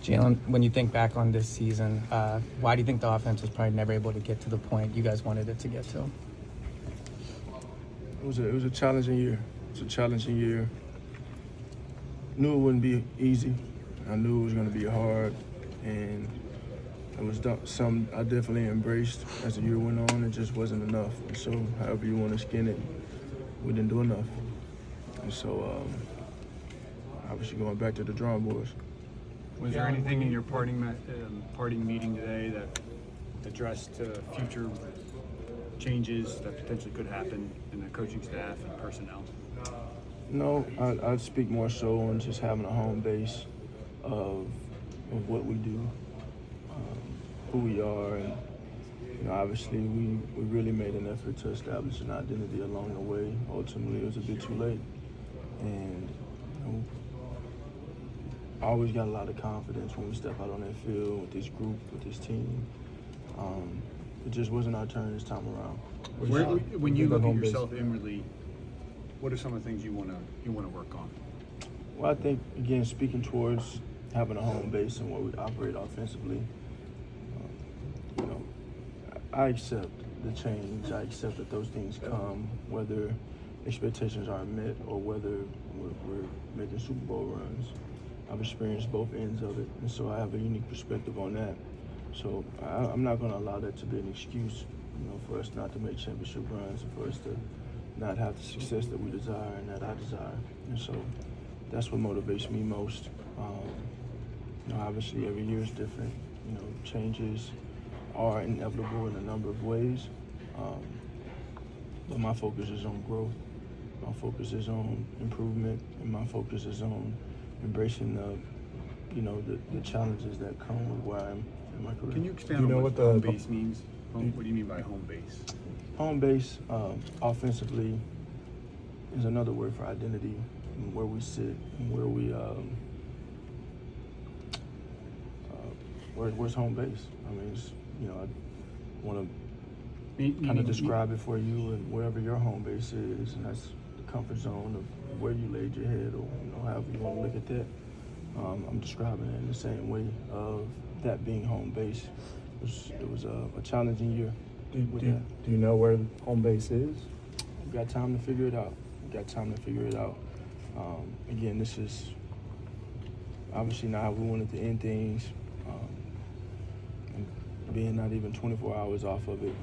Jalen, when you think back on this season, why do you think the offense was probably never able to get to the point you guys wanted it to get to? It was a challenging year. It was a challenging year. Knew it wouldn't be easy. I knew it was going to be hard, and it was something I definitely embraced as the year went on. It just wasn't enough. And so, however you want to skin it, we didn't do enough. And so, obviously, going back to the drawing boards. Was there anything in your parting meeting today that addressed future changes that potentially could happen in the coaching staff and personnel? No, I'd speak more so on just having a home base of what we do, who we are, and obviously we really made an effort to establish an identity along the way. Ultimately, it was a bit too late, and I always got a lot of confidence when we step out on that field with this group, with this team. It just wasn't our turn this time around. When you look at yourself inwardly, what are some of the things you want to work on? Well, I think, again, speaking towards having a home base and where we operate offensively, I accept the change. I accept that those things come, whether expectations are met or whether we're making Super Bowl runs. I've experienced both ends of it, and so I have a unique perspective on that. So I'm not going to allow that to be an excuse, for us not to make championship runs and for us to not have the success that we desire and that I desire. And so that's what motivates me most. Obviously every year is different. Changes are inevitable in a number of ways. But my focus is on growth. My focus is on improvement, and my focus is on embracing the challenges that come with where I am in my career. Can you expand on what the home base means? What do you mean by home base? Home base, offensively, is another word for identity, and where we sit and where we where's home base. I mean, I want to kind of describe it for you, and wherever your home base is, and that's the comfort zone of where you laid your head, or however you want to look at that. I'm describing it in the same way of that being home base. It was a challenging year. Do you know where home base is? We've got time to figure it out. Again, this is obviously not how we wanted to end things. And being not even 24 hours off of it,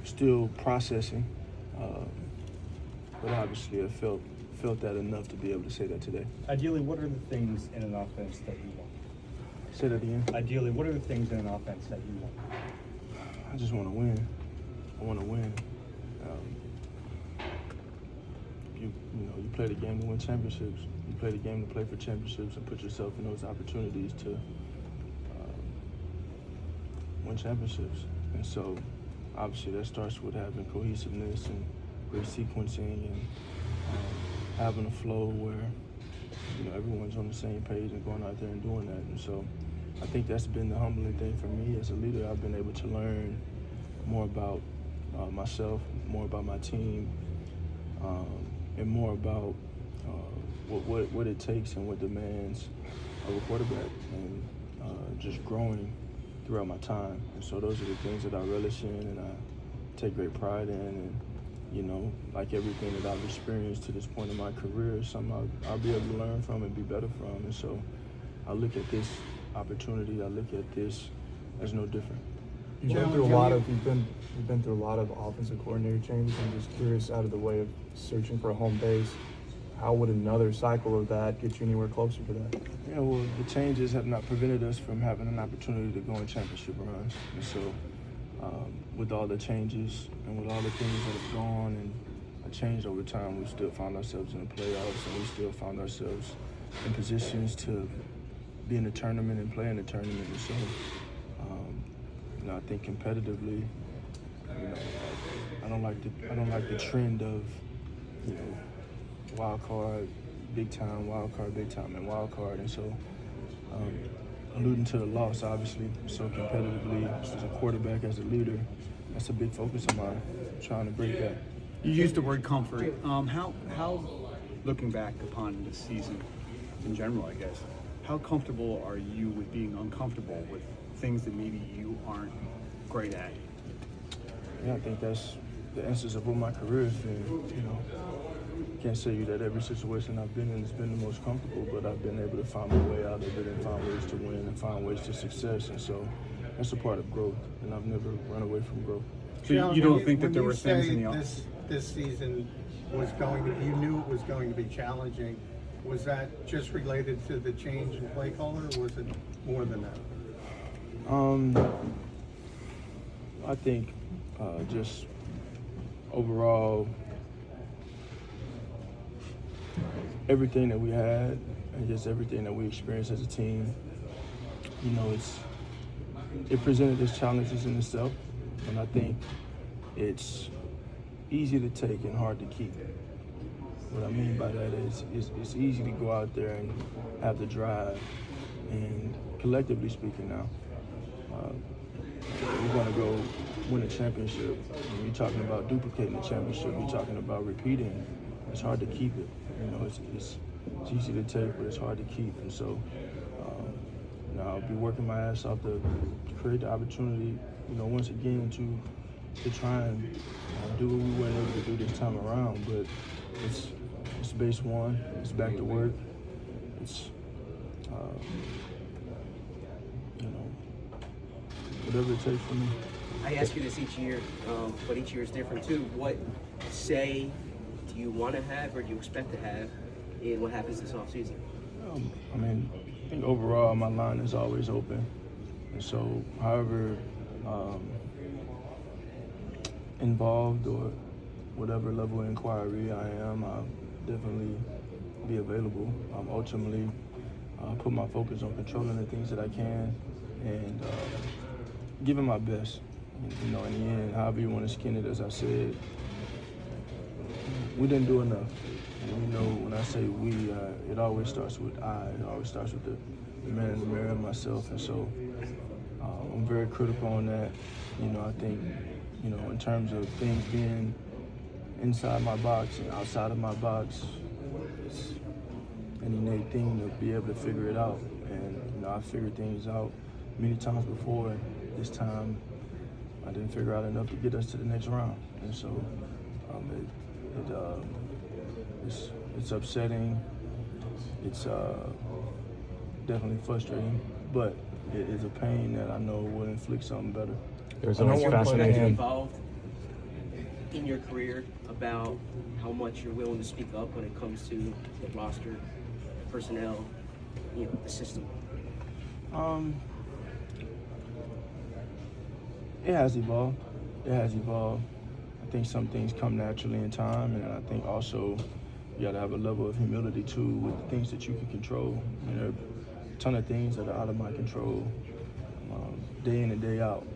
still processing. But obviously I felt that enough to be able to say that today. Ideally, what are the things in an offense that you want? Say that again. Ideally, what are the things in an offense that you want? I just want to win. I want to win. You play the game to win championships. You play the game to play for championships and put yourself in those opportunities to win championships. And so, obviously, that starts with having cohesiveness and great sequencing and having a flow where everyone's on the same page and going out there and doing that. And so I think that's been the humbling thing for me as a leader. I've been able to learn more about myself, more about my team, and more about what it takes and what demands of a quarterback, and just growing throughout my time. And so those are the things that I relish in and I take great pride in. And like everything that I've experienced to this point in my career is something I'll be able to learn from and be better from. And so I look at this opportunity, I look at this as no different. You've been through a lot of offensive coordinator changes. I'm just curious, out of the way of searching for a home base, how would another cycle of that get you anywhere closer to that? Yeah, well, the changes have not prevented us from having an opportunity to go in championship runs. And so with all the changes and with all the things that have gone and changed over time, we still found ourselves in the playoffs, and we still found ourselves in positions to be in the tournament and play in the tournament. And so, I think competitively, I don't like the trend of, wild card, big time, and wild card. And so, alluding to the loss, obviously, so competitively, as a quarterback, as a leader, that's a big focus of mine, trying to break that. You used the word comfort. How looking back upon this season in general, I guess, how comfortable are you with being uncomfortable with things that maybe you aren't great at? Yeah, I think that's the essence of what my career has been. You know, can't say you that every situation I've been in has been the most comfortable, but I've been able to find my way out of it and find ways to win and find ways to success. And so that's a part of growth, and I've never run away from growth. So you don't think that there were things in the this season was going to, you knew it was going to be challenging. Was that just related to the change in play caller, or was it more than that? I think just overall, everything that we had and just everything that we experienced as a team, you know, it presented its challenges in itself, and I think it's easy to take and hard to keep. What I mean by that is it's easy to go out there and have the drive, and collectively speaking now, we're going to go win a championship. When you're talking about duplicating the championship, you're talking about repeating. It's hard to keep it. You know, it's easy to take, but it's hard to keep. And so, you know, I'll be working my ass off to create the opportunity, you know, once again to try and do what we weren't able to do this time around. But it's base one. It's back to work. It's you know, whatever it takes for me. I ask you this each year, but each year is different too. What say do you want to have or do you expect to have in what happens this offseason? I mean, I think overall my line is always open. And so however involved or whatever level of inquiry I am, I'll definitely be available. Ultimately, put my focus on controlling the things that I can and giving my best. You know, in the end, however you want to skin it, as I said, we didn't do enough. And you know, when I say we, it always starts with I. It always starts with the man in the mirror and myself. And so I'm very critical on that. You know, I think, you know, in terms of things being inside my box and outside of my box, it's an innate thing to be able to figure it out. And, you know, I've figured things out many times before, and this time I didn't figure out enough to get us to the next round. And so it's upsetting. It's definitely frustrating, but it is a pain that I know will inflict something better. There's always fascinating. Involved in your career about how much you're willing to speak up when it comes to the roster, personnel, you know, the system? It has evolved. It has evolved. I think some things come naturally in time, and I think also you got to have a level of humility too with the things that you can control. You know, a ton of things that are out of my control, day in and day out.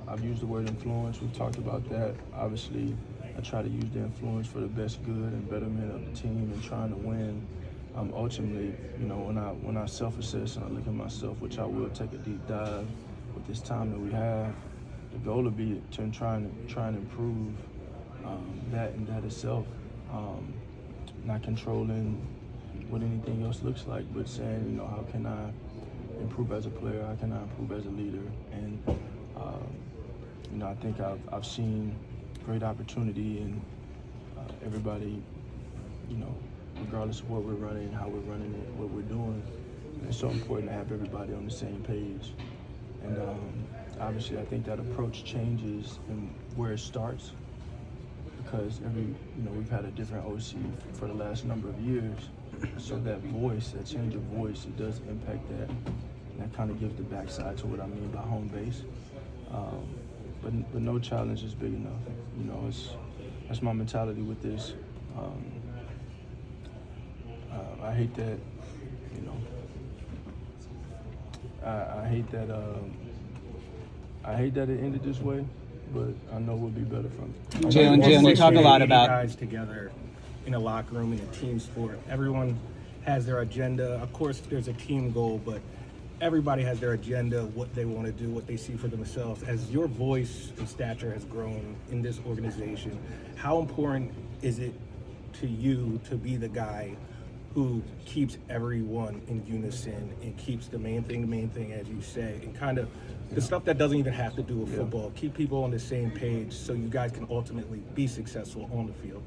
I've used the word influence. We've talked about that. Obviously, I try to use the influence for the best good and betterment of the team and trying to win. Ultimately, you know, when I self-assess and I look at myself, which I will take a deep dive with this time that we have, the goal will be to try and improve that and that itself. Not controlling what anything else looks like, but saying, you know, how can I improve as a player? How can I improve as a leader? And you know, I think I've seen great opportunity in everybody, you know, regardless of what we're running, how we're running it, what we're doing. And it's so important to have everybody on the same page. And obviously, I think that approach changes in where it starts, because we've had a different OC for the last number of years. So that voice, that change of voice, it does impact that. And that kind of gives the backside to what I mean by home base. But no challenge is big enough. You know, that's my mentality with this. I hate that, you know, I hate that it ended this way, but I know we'll be better from it. Jalen, you talk a lot about guys together in a locker room in a team sport. Everyone has their agenda. Of course, there's a team goal, but everybody has their agenda, what they want to do, what they see for themselves. As your voice and stature has grown in this organization, how important is it to you to be the guy who keeps everyone in unison and keeps the main thing, as you say, and kind of the stuff that doesn't even have to do with football. Keep people on the same page so you guys can ultimately be successful on the field.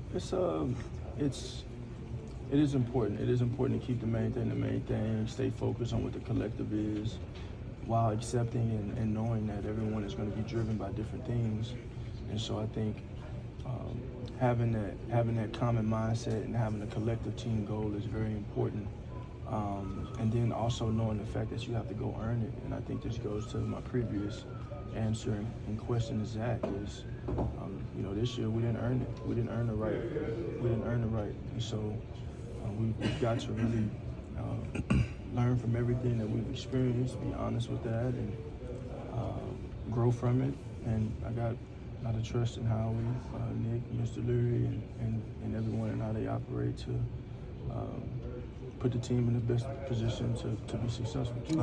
It is important. It is important to keep the main thing, stay focused on what the collective is, while accepting and knowing that everyone is going to be driven by different things. And so I think having that common mindset and having a collective team goal is very important. And then also knowing the fact that you have to go earn it. And I think this goes to my previous answer and question to Zach is, this year we didn't earn it. We didn't earn the right. We didn't earn the right. And so we've got to really learn from everything that we've experienced, be honest with that, and grow from it. And I got a lot of trust in Howie, Nick, Mr. Leary, and everyone and how they operate to put the team in the best position to be successful. Two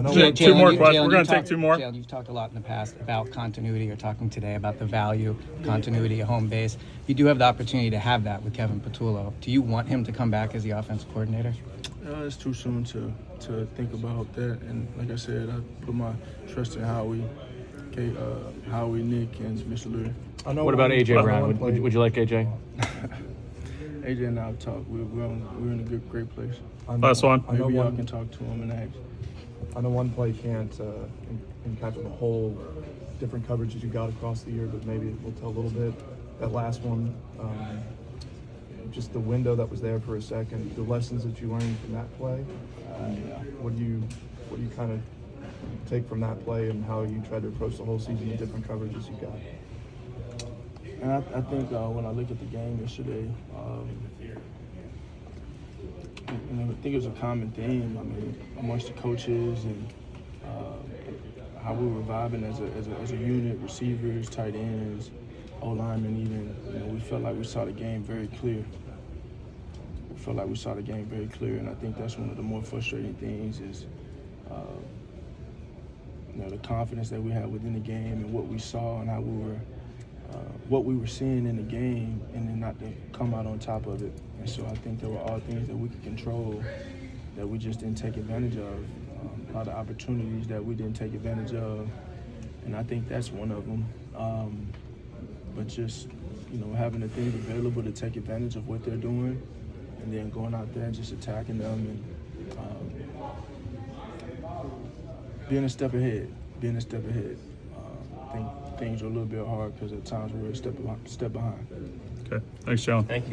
more questions. We're going to take two more. Jalen, you've talked a lot in the past about continuity. You're talking today about the value, continuity, a home base. You do have the opportunity to have that with Kevin Patullo. Do you want him to come back as the offensive coordinator? It's too soon to think about that. And like I said, I put my trust in Howie, Nick, and Mr. Leary. What about AJ Brown? Would you like AJ? AJ and I have talked. We're in a great place. Last one. Maybe y'all can talk to him and ask. I know one play can't encapsulate the whole different coverages you got across the year, but maybe it will tell a little bit. That last one, just the window that was there for a second, the lessons that you learned from that play. What do you kind of take from that play and how you try to approach the whole season with different coverages you got? And I think when I look at the game yesterday, I think it was a common theme. I mean, amongst the coaches and how we were vibing as a unit, receivers, tight ends, O-linemen even. We felt like we saw the game very clear. And I think that's one of the more frustrating things is, the confidence that we had within the game and what we saw and how what we were seeing in the game, and then not to come out on top of it. And so I think there were all things that we could control that we just didn't take advantage of. A lot of opportunities that we didn't take advantage of, and I think that's one of them. But just, having the things available to take advantage of what they're doing, and then going out there and just attacking them and being a step ahead. I think things are a little bit hard because at times we're a step behind. Okay. Thanks, Jalen. Thank you.